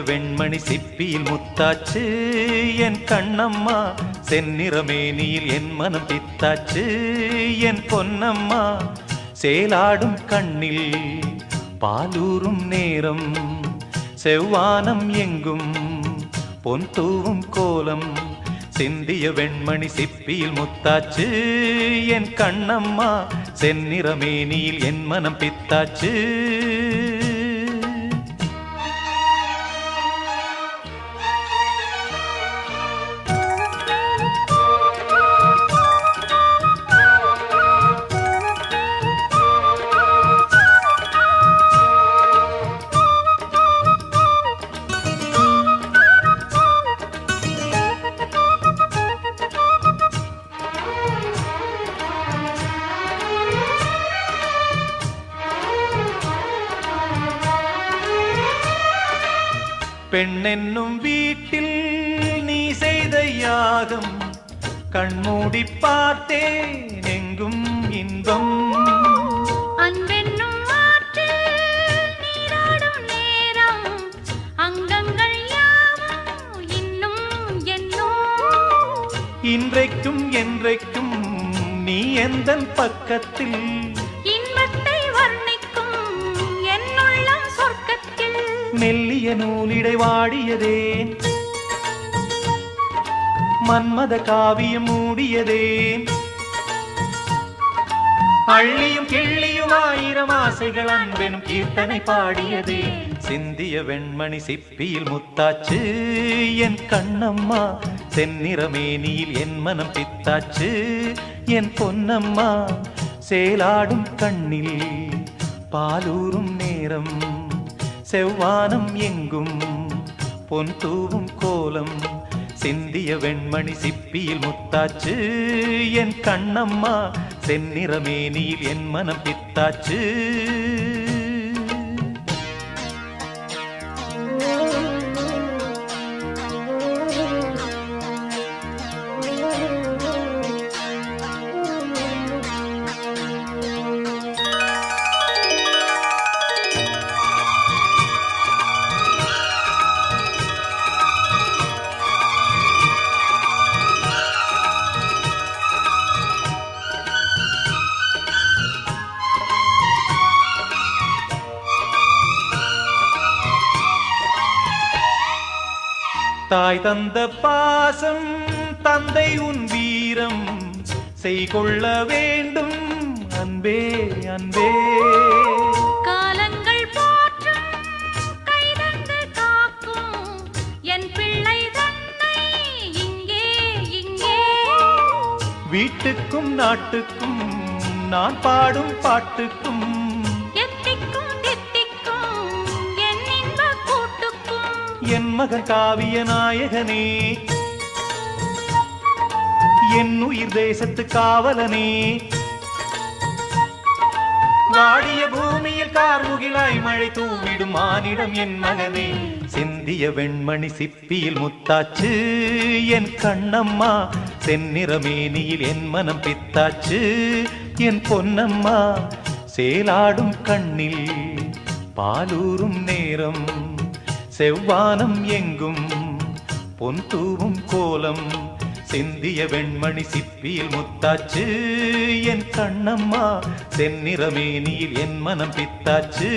வெண்மணி சிப்பியில் முத்தாச்சு என் கண்ணம்மா, செந்நிறமேனியில் என் மனம் பித்தாச்சு என் பொன்னம்மா. சேலாடும் கண்ணில் பாலூரும் நேரம், செவ்வானம் எங்கும் பொன் தூவும் கோலம். சிந்திய வெண்மணி சிப்பியில் முத்தாச்சு என் கண்ணம்மா, செந்நிறமேனியில் என் மனம் பித்தாச்சு. பெண்ணென்னும் வீட்டில் நீ செய்த யாகம், கண்மூடி பார்த்தேன் எங்கும் இன்பம். அன்பென்னும் ஆற்றில் நீராடும் நேரம், அங்கங்கள் யாவும் இன்னும் என்னும். இன்றைக்கும் என்றைக்கும் நீ எந்தன் பக்கத்தில், இன்பத்தை வர்ணிக்கும் என்னுள்ளம் சொர்க்கத்தில். மெல்லிய நூலிடை வாடியதேன், மன்மத காவியம் மூடியதேன். அள்ளியும் கிள்ளியும் ஆயிரம் ஆசைகள் அன்பெனும் கீர்த்தனை பாடியதே. சிந்திய வெண்மணி சிப்பியில் முத்தாச்சு என் கண்ணம்மா, செந்நிறமேனியில் என் மனம் பித்தாச்சு என் பொன்னம்மா. சேலாடும் கண்ணில் பாலூரும் நேரம், செவ்வானம் எங்கும் பொன் தூவும் கோலம். சிந்திய வெண்மணி சிப்பியில் முத்தாச்சு என் கண்ணம்மா, செந்நிறமேனியில் என் மனம் பித்தாச்சு. தாய் தந்த பாசம் தந்தை உன் வீரம், செய்கொள்ள வேண்டும் அன்பே அன்பே. காலங்கள் போற்றும் கைதந்து காக்கும் என் பிள்ளை தன்னை இங்கே இங்கே. வீட்டுக்கும் நாட்டுக்கும் நான் பாடும் பாட்டுக்கும், என் மகன் காவிய நாயகனே, என் உயிர் தேசத்து காவலனே. வாடிய பூமியில் கார்முகிலாய் மழை தூவிடும் மானிடம் என் மகனே. சிந்திய வெண்மணி சிப்பியில் முத்தாச்சு என் கண்ணம்மா, செந்நிறமேனியில் என் மனம் பித்தாச்சு என் பொன்னம்மா. சேலாடும் கண்ணில் பாலூரும் நேரம், செவ்வானம் எங்கும் பொன் தூவும் கோலம். சிந்திய வெண்மணி சிப்பியில் முத்தாச்சு என் கண்ணம்மா, செந்நிறமேனியில் என் மனம் பித்தாச்சு.